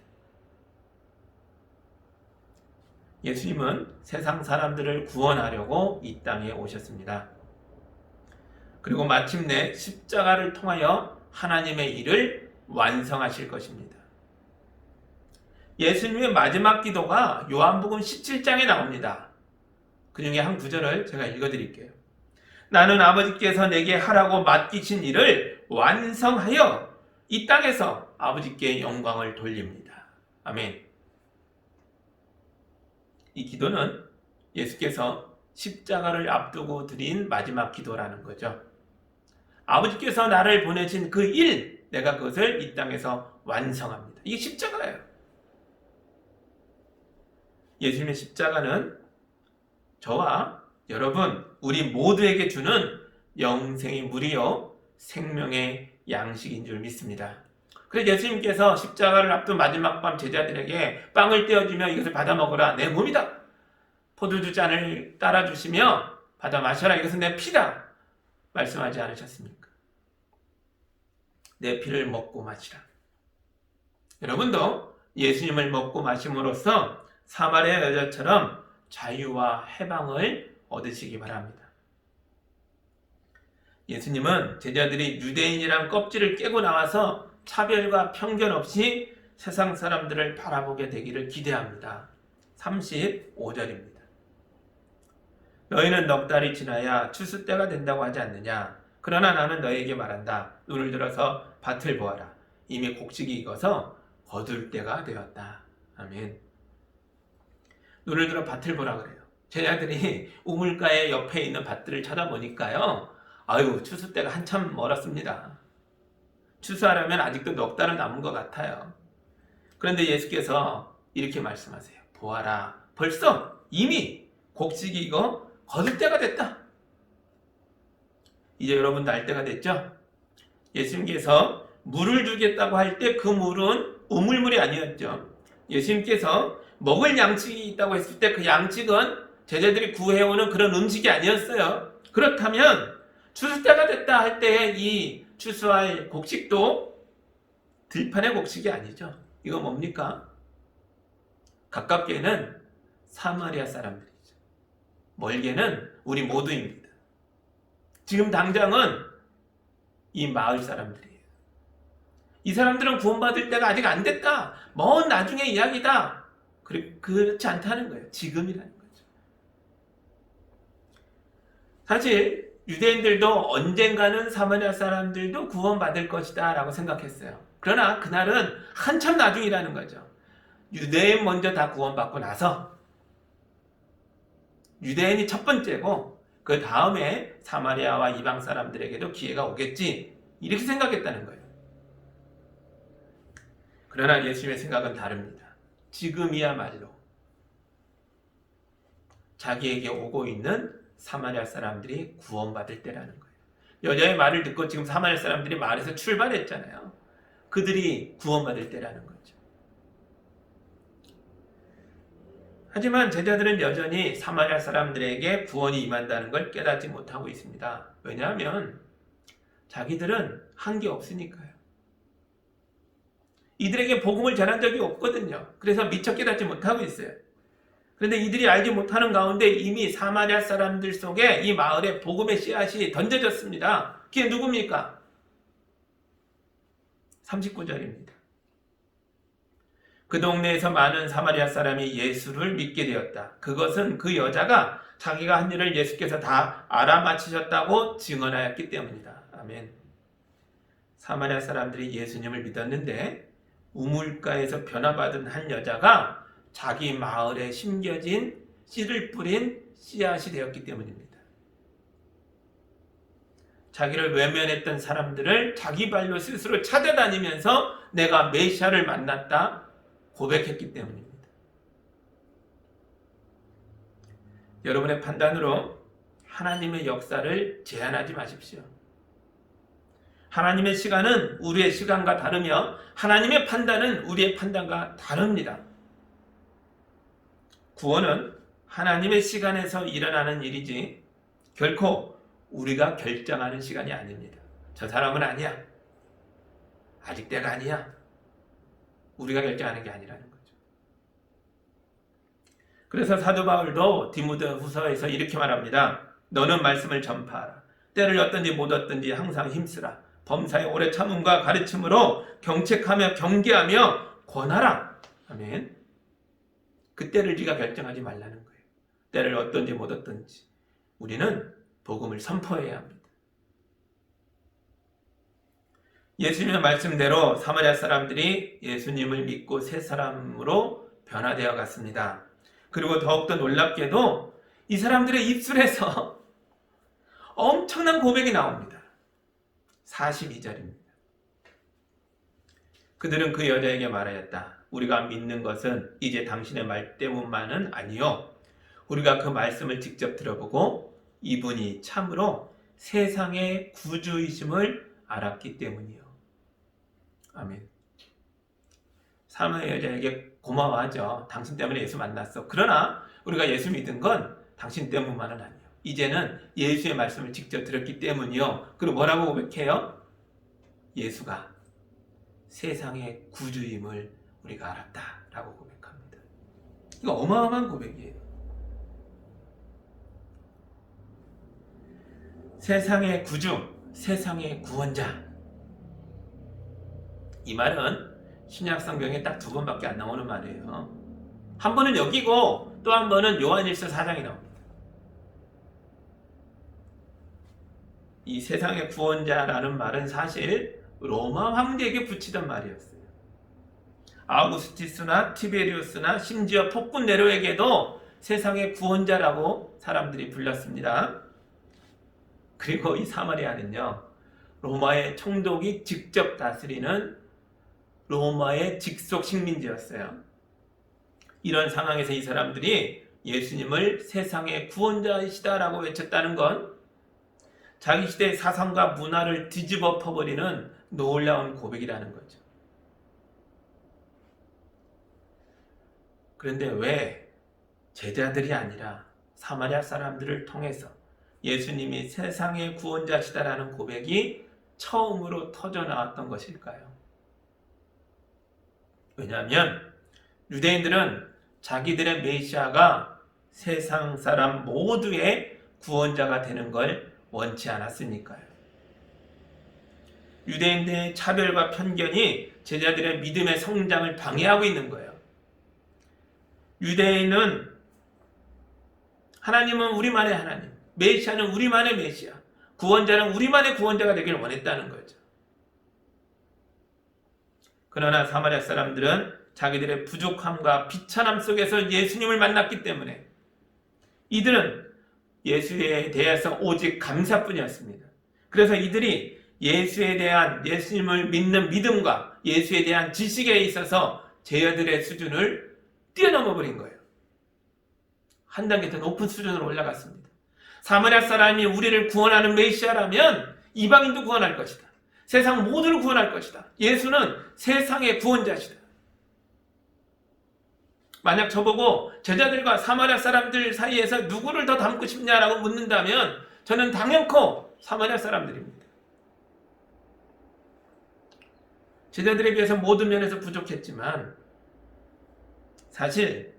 예수님은 세상 사람들을 구원하려고 이 땅에 오셨습니다. 그리고 마침내 십자가를 통하여 하나님의 일을 완성하실 것입니다. 예수님의 마지막 기도가 요한복음 17장에 나옵니다. 그 중에 한 구절을 제가 읽어드릴게요. 나는 아버지께서 내게 하라고 맡기신 일을 완성하여 이 땅에서 아버지께 영광을 돌립니다. 아멘. 이 기도는 예수께서 십자가를 앞두고 드린 마지막 기도라는 거죠. 아버지께서 나를 보내신 그 일, 내가 그것을 이 땅에서 완성합니다. 이게 십자가예요. 예수님의 십자가는 저와 여러분, 우리 모두에게 주는 영생의 물이요, 생명의 양식인 줄 믿습니다. 그래서 예수님께서 십자가를 앞둔 마지막 밤 제자들에게 빵을 떼어주며 이것을 받아 먹으라, 내 몸이다. 포도주 잔을 따라주시며 받아 마셔라, 이것은 내 피다. 말씀하지 않으셨습니까? 내 피를 먹고 마시라. 여러분도 예수님을 먹고 마심으로써 사마리아 여자처럼 자유와 해방을 얻으시기 바랍니다. 예수님은 제자들이 유대인이란 껍질을 깨고 나와서 차별과 편견 없이 세상 사람들을 바라보게 되기를 기대합니다. 35절입니다. 너희는 넉 달이 지나야 추수 때가 된다고 하지 않느냐? 그러나 나는 너희에게 말한다. 눈을 들어서 밭을 보아라. 이미 곡식이 익어서 거둘 때가 되었다. 아멘. 눈을 들어 밭을 보라 그래요. 제자들이 우물가의 옆에 있는 밭들을 쳐다보니까요, 아유, 추수 때가 한참 멀었습니다. 추수하려면 아직도 넉 달은 남은 것 같아요. 그런데 예수께서 이렇게 말씀하세요. 보아라, 벌써 이미 곡식이 익어 거둘 때가 됐다. 이제 여러분 날 때가 됐죠? 예수님께서 물을 주겠다고 할 때 그 물은 우물물이 아니었죠. 예수님께서 먹을 양식이 있다고 했을 때 그 양식은 제자들이 구해오는 그런 음식이 아니었어요. 그렇다면 추수 때가 됐다 할 때 이 추수할 곡식도 들판의 곡식이 아니죠. 이거 뭡니까? 가깝게는 사마리아 사람들이죠. 멀게는 우리 모두입니다. 지금 당장은 이 마을 사람들이에요. 이 사람들은 구원받을 때가 아직 안 됐다. 먼 나중의 이야기다. 그렇지 않다는 거예요. 지금이라는 거죠. 사실 유대인들도 언젠가는 사마리아 사람들도 구원받을 것이다 라고 생각했어요. 그러나 그날은 한참 나중이라는 거죠. 유대인 먼저 다 구원받고 나서 유대인이 첫 번째고 그 다음에 사마리아와 이방 사람들에게도 기회가 오겠지, 이렇게 생각했다는 거예요. 그러나 예수님의 생각은 다릅니다. 지금이야말로 자기에게 오고 있는 사마리아 사람들이 구원받을 때라는 거예요. 여자의 말을 듣고 지금 사마리아 사람들이 마을에서 출발했잖아요. 그들이 구원받을 때라는 거죠. 하지만 제자들은 여전히 사마리아 사람들에게 구원이 임한다는 걸 깨닫지 못하고 있습니다. 왜냐하면 자기들은 한 게 없으니까요. 이들에게 복음을 전한 적이 없거든요. 그래서 미처 깨닫지 못하고 있어요. 그런데 이들이 알지 못하는 가운데 이미 사마리아 사람들 속에 이 마을에 복음의 씨앗이 던져졌습니다. 그게 누굽니까? 39절입니다. 그 동네에서 많은 사마리아 사람이 예수를 믿게 되었다. 그것은 그 여자가 자기가 한 일을 예수께서 다 알아맞히셨다고 증언하였기 때문이다. 아멘. 사마리아 사람들이 예수님을 믿었는데 우물가에서 변화받은 한 여자가 자기 마을에 심겨진 씨를 뿌린 씨앗이 되었기 때문입니다. 자기를 외면했던 사람들을 자기 발로 스스로 찾아다니면서 내가 메시아를 만났다 고백했기 때문입니다. 여러분의 판단으로 하나님의 역사를 제한하지 마십시오. 하나님의 시간은 우리의 시간과 다르며 하나님의 판단은 우리의 판단과 다릅니다. 구원은 하나님의 시간에서 일어나는 일이지 결코 우리가 결정하는 시간이 아닙니다. 저 사람은 아니야. 아직 때가 아니야. 우리가 결정하는 게 아니라는 거죠. 그래서 사도 바울도 디모데후서에서 이렇게 말합니다. 너는 말씀을 전파하라. 때를 얻든지 못 얻든지 항상 힘쓰라. 범사의 오래 참음과 가르침으로 경책하며 경계하며 권하라. 아멘. 그 때를 네가 결정하지 말라는 거예요. 때를 얻든지 못 얻든지 우리는 복음을 선포해야 합니다. 예수님의 말씀대로 사마리아 사람들이 예수님을 믿고 새 사람으로 변화되어 갔습니다. 그리고 더욱더 놀랍게도 이 사람들의 입술에서 엄청난 고백이 나옵니다. 42절입니다. 그들은 그 여자에게 말하였다. 우리가 믿는 것은 이제 당신의 말 때문만은 아니요. 우리가 그 말씀을 직접 들어보고 이분이 참으로 세상의 구주이심을 알았기 때문이요. 아멘. 사마리아 여자에게 고마워하죠. 당신 때문에 예수 만났어. 그러나 우리가 예수 믿은 건 당신 때문만은 아니에요. 이제는 예수의 말씀을 직접 들었기 때문이요. 그리고 뭐라고 고백해요? 예수가 세상의 구주임을 우리가 알았다라고 고백합니다. 이거 어마어마한 고백이에요. 세상의 구주, 세상의 구원자. 이 말은 신약 성경에 딱 2번밖에 안 나오는 말이에요. 한 번은 여기고 또 한 번은 요한일서 4장에 나옵니다. 이 세상의 구원자라는 말은 사실 로마 황제에게 붙이던 말이었어요. 아우구스티스나 티베리우스나 심지어 폭군 네로에게도 세상의 구원자라고 사람들이 불렀습니다. 그리고 이 사마리아는요, 로마의 총독이 직접 다스리는 로마의 직속 식민지였어요. 이런 상황에서 이 사람들이 예수님을 세상의 구원자이시다라고 외쳤다는 건 자기 시대의 사상과 문화를 뒤집어 퍼버리는 놀라운 고백이라는 거죠. 그런데 왜 제자들이 아니라 사마리아 사람들을 통해서 예수님이 세상의 구원자시다라는 고백이 처음으로 터져 나왔던 것일까요? 왜냐하면 유대인들은 자기들의 메시아가 세상 사람 모두의 구원자가 되는 걸 원치 않았으니까요. 유대인들의 차별과 편견이 제자들의 믿음의 성장을 방해하고 있는 거예요. 유대인은 하나님은 우리만의 하나님, 메시아는 우리만의 메시아, 구원자는 우리만의 구원자가 되기를 원했다는 거죠. 그러나 사마리아 사람들은 자기들의 부족함과 비천함 속에서 예수님을 만났기 때문에 이들은 예수에 대해서 오직 감사뿐이었습니다. 그래서 이들이 예수에 대한 예수님을 믿는 믿음과 예수에 대한 지식에 있어서 제자들의 수준을 뛰어넘어 버린 거예요. 한 단계 더 높은 수준으로 올라갔습니다. 사마리아 사람이 우리를 구원하는 메시아라면 이방인도 구원할 것이다. 세상 모두를 구원할 것이다. 예수는 세상의 구원자시다. 만약 저보고 제자들과 사마리아 사람들 사이에서 누구를 더 닮고 싶냐라고 묻는다면 저는 당연코 사마리아 사람들입니다. 제자들에 비해서 모든 면에서 부족했지만 사실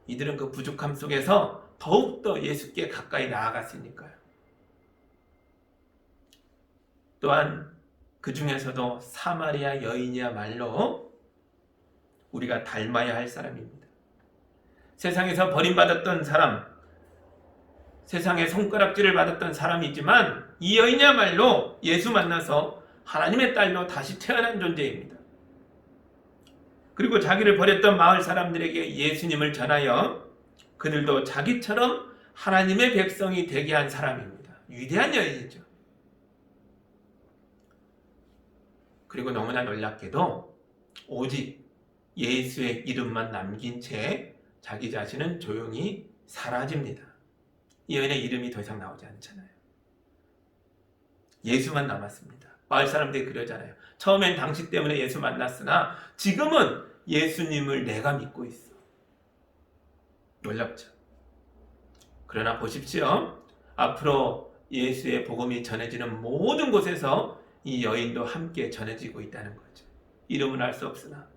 이들은 그 부족함 속에서 더욱더 예수께 가까이 나아갔으니까요. 또한 그 중에서도 사마리아 여인이야말로 우리가 닮아야 할 사람입니다. 세상에서 버림받았던 사람, 세상에 손가락질을 받았던 사람이지만 이 여인이야말로 예수 만나서 하나님의 딸로 다시 태어난 존재입니다. 그리고 자기를 버렸던 마을 사람들에게 예수님을 전하여 그들도 자기처럼 하나님의 백성이 되게 한 사람입니다. 위대한 여인이죠. 그리고 너무나 놀랍게도 오직 예수의 이름만 남긴 채 자기 자신은 조용히 사라집니다. 이 여인의 이름이 더 이상 나오지 않잖아요. 예수만 남았습니다. 마을 사람들이 그러잖아요. 처음엔 당신 때문에 예수 만났으나 지금은 예수님을 내가 믿고 있어. 놀랍죠. 그러나 보십시오. 앞으로 예수의 복음이 전해지는 모든 곳에서 이 여인도 함께 전해지고 있다는 거죠. 이름은 알 수 없으나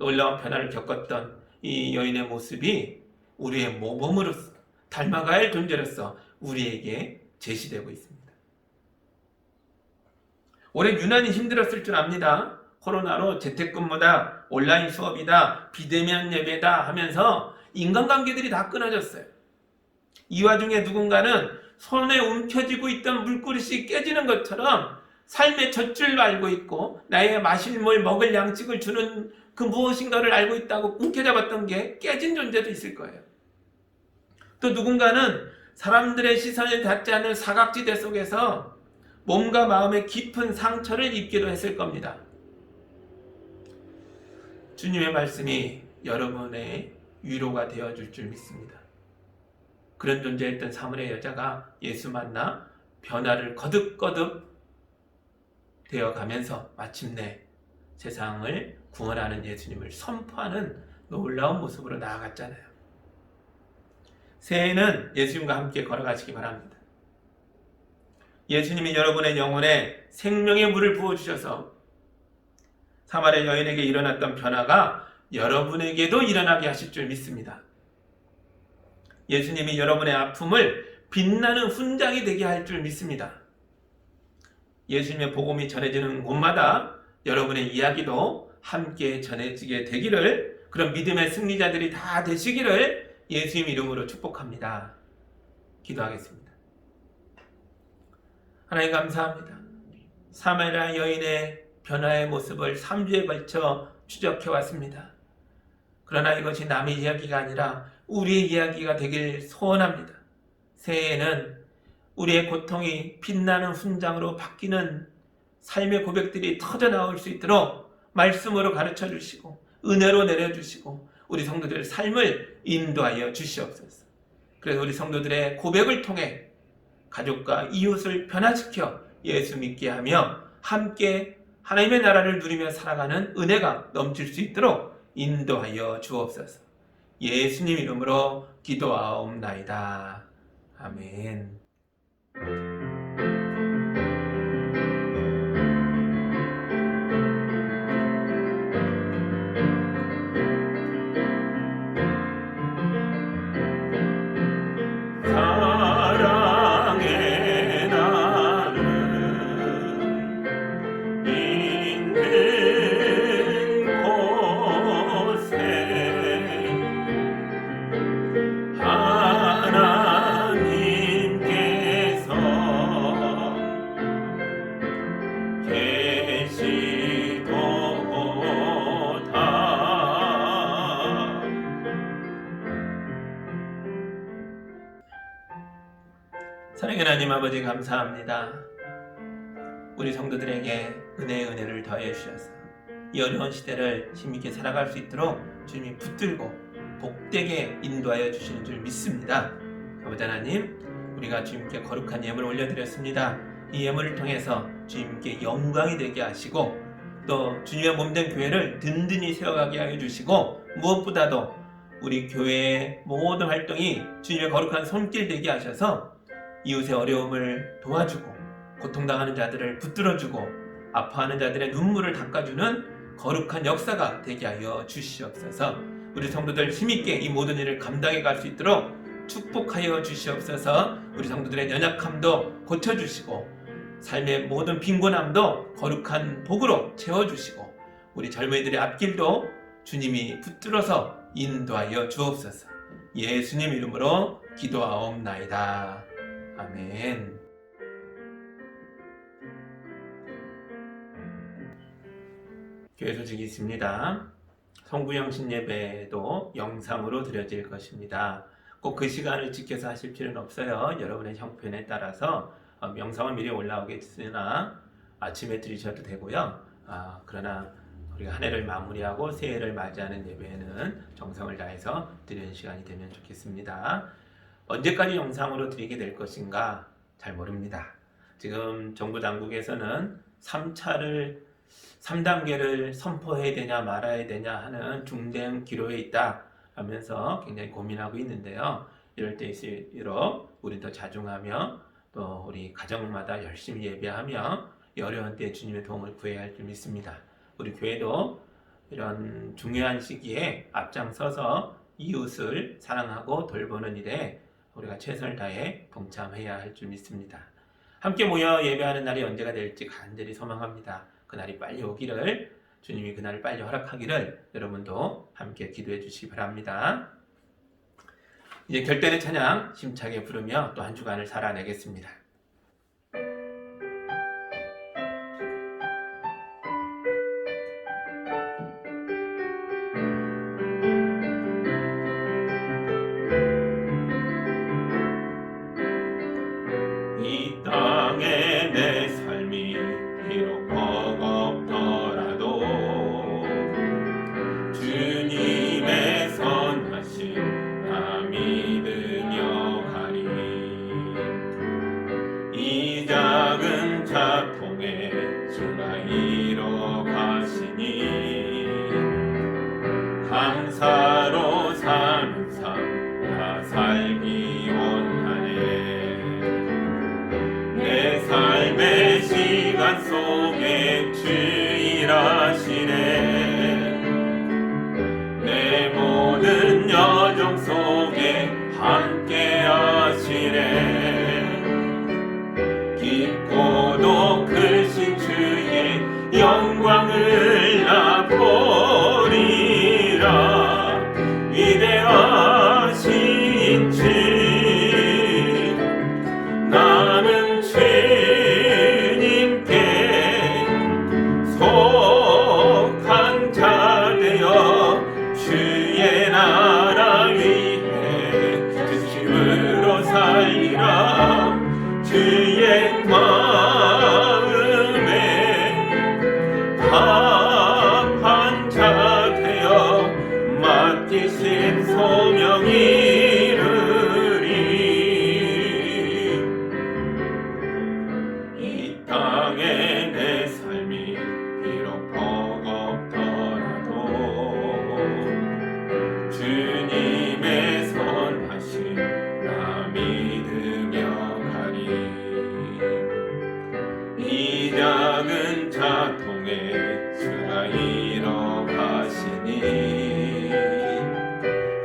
놀라운 변화를 겪었던 이 여인의 모습이 우리의 모범으로서 닮아가야 할 존재로서 우리에게 제시되고 있습니다. 올해 유난히 힘들었을 줄 압니다. 코로나로 재택근무다, 온라인 수업이다, 비대면 예배다 하면서 인간관계들이 다 끊어졌어요. 이 와중에 누군가는 손에 움켜쥐고 있던 물그릇이 깨지는 것처럼 삶의 젖줄을 알고 있고 나의 마실 물 먹을 양식을 주는 그 무엇인가를 알고 있다고 움켜잡았던 게 깨진 존재도 있을 거예요. 또 누군가는 사람들의 시선을 닿지 않는 사각지대 속에서 몸과 마음의 깊은 상처를 입기도 했을 겁니다. 주님의 말씀이 여러분의 위로가 되어줄 줄 믿습니다. 그런 존재였던 사마리아 여자가 예수 만나 변화를 거듭거듭 되어가면서 마침내 세상을 구원하는 예수님을 선포하는 놀라운 모습으로 나아갔잖아요. 새해에는 예수님과 함께 걸어가시기 바랍니다. 예수님이 여러분의 영혼에 생명의 물을 부어주셔서 사마리아 여인에게 일어났던 변화가 여러분에게도 일어나게 하실 줄 믿습니다. 예수님이 여러분의 아픔을 빛나는 훈장이 되게 할 줄 믿습니다. 예수님의 복음이 전해지는 곳마다 여러분의 이야기도 함께 전해지게 되기를, 그런 믿음의 승리자들이 다 되시기를 예수님 이름으로 축복합니다. 기도하겠습니다. 하나님 감사합니다. 사마리아 여인의 변화의 모습을 3주에 걸쳐 추적해 왔습니다. 그러나 이것이 남의 이야기가 아니라 우리의 이야기가 되길 소원합니다. 새해에는 우리의 고통이 빛나는 훈장으로 바뀌는 삶의 고백들이 터져 나올 수 있도록 말씀으로 가르쳐 주시고 은혜로 내려주시고 우리 성도들의 삶을 인도하여 주시옵소서. 그래서 우리 성도들의 고백을 통해 가족과 이웃을 변화시켜 예수 믿게 하며 함께 하나님의 나라를 누리며 살아가는 은혜가 넘칠 수 있도록 인도하여 주옵소서. 예수님 이름으로 기도하옵나이다. 아멘. 사랑의 나는 있는 곳에 하나님께서 계시도다. 사랑의 하나님 아버지 감사합니다. 우리 성도들에게 은혜를 더해 주셔서 이 어려운 시대를 힘있게 살아갈 수 있도록 주님이 붙들고 복되게 인도하여 주시는 줄 믿습니다. 아버지 하나님, 우리가 주님께 거룩한 예물을 올려드렸습니다. 이 예물을 통해서 주님께 영광이 되게 하시고 또 주님의 몸된 교회를 든든히 세워가게 하여 주시고 무엇보다도 우리 교회의 모든 활동이 주님의 거룩한 손길 되게 하셔서 이웃의 어려움을 도와주고 고통당하는 자들을 붙들어주고 아파하는 자들의 눈물을 닦아주는 거룩한 역사가 되게 하여 주시옵소서. 우리 성도들 힘있게 이 모든 일을 감당해 갈 수 있도록 축복하여 주시옵소서. 우리 성도들의 연약함도 고쳐주시고 삶의 모든 빈곤함도 거룩한 복으로 채워주시고 우리 젊은이들의 앞길도 주님이 붙들어서 인도하여 주옵소서. 예수님 이름으로 기도하옵나이다. 아멘. 교회 소식이 있습니다. 성구영신 예배도 영상으로 드려질 것입니다. 꼭 그 시간을 지켜서 하실 필요는 없어요. 여러분의 형편에 따라서 영상은 미리 올라오겠으나 아침에 드리셔도 되고요. 그러나 우리가 한 해를 마무리하고 새해를 맞이하는 예배에는 정성을 다해서 드리는 시간이 되면 좋겠습니다. 언제까지 영상으로 드리게 될 것인가 잘 모릅니다. 지금 정부 당국에서는 3단계를 선포해야 되냐 말아야 되냐 하는 중대한 기로에 있다 하면서 굉장히 고민하고 있는데요. 이럴 때일수록 우리 더 자중하며 또 우리 가정마다 열심히 예배하며 이 어려운 때 주님의 도움을 구해야 할 줄 믿습니다. 우리 교회도 이런 중요한 시기에 앞장서서 이웃을 사랑하고 돌보는 일에 우리가 최선을 다해 동참해야 할 줄 믿습니다. 함께 모여 예배하는 날이 언제가 될지 간절히 소망합니다. 그날이 빨리 오기를, 주님이 그날을 빨리 허락하기를 여러분도 함께 기도해 주시기 바랍니다. 이제 결단의 찬양 힘차게 부르며 또 한 주간을 살아내겠습니다. 이 땅에 내 삶이 비록 버겁더라도 주님의 선하심 다 믿으며 가리. 속에 주일하시네. 내 모든 여정 속에 함께 하시네. 깊고도 크신 주의 영광을 나 보리라. 위대하신 주 나는 주님께 속한 자 되어 주의 나라 위해 진심으로 살리라. 주의 마음에 합한 자 되어 맡기신 소명 이루리. 이 땅에 내 삶이 비록 버겁더라도 주님의 선하심 나 믿으며 가리. 이 작은 자통에 주가 이뤄가시니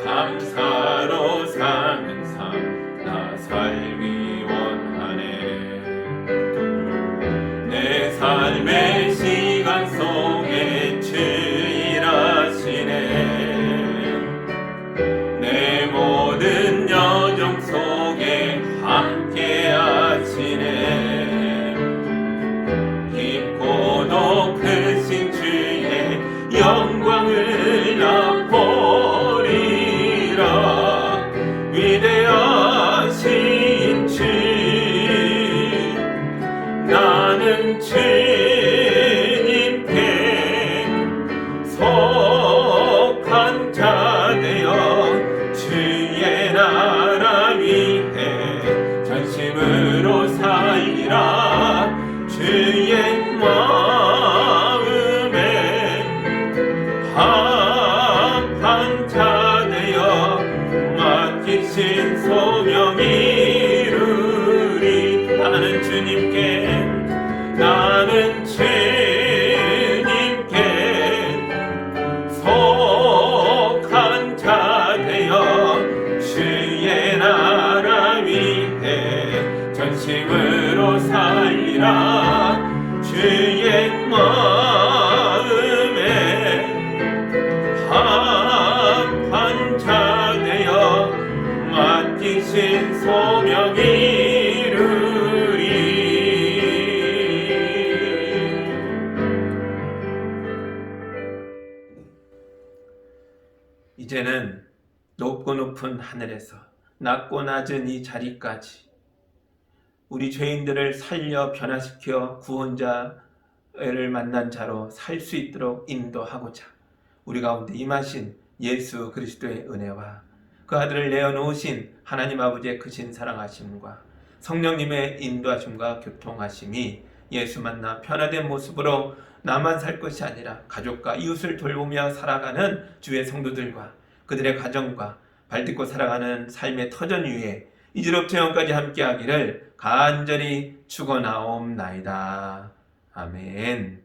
감사로 사는 삶 나 살기 원하네. 내 삶의 시간 속에 주일하시네. 내 모든 여정 속에 함께 하시네. 깊고도 크신 주의 영광을 나 보리라. 위대하신 주 나는 주님께 속한 자 되어 주의 나라 위해 전심으로 살리라. 주의 마음에 합한 자 되어 맡기신 소명 이루리. 나는 주님께 속한 자 되어 주의 나라 위해 전심으로 살리라. 주의 마음에 합한 자 되어 맡기신 소명 이루리. 이제는 높고 높은 하늘에서 낮고 낮은 이 자리까지 우리 죄인들을 살려 변화시켜 구원자를 만난 자로 살 수 있도록 인도하고자 우리 가운데 임하신 예수 그리스도의 은혜와 그 아들을 내어놓으신 하나님 아버지의 크신 사랑하심과 성령님의 인도하심과 교통하심이 예수 만나 변화된 모습으로 나만 살 것이 아니라 가족과 이웃을 돌보며 살아가는 주의 성도들과 그들의 가정과 발딛고 살아가는 삶의 터전 위에 이제로부터 영원까지 함께하기를 간절히 축원하옵나이다. 아멘.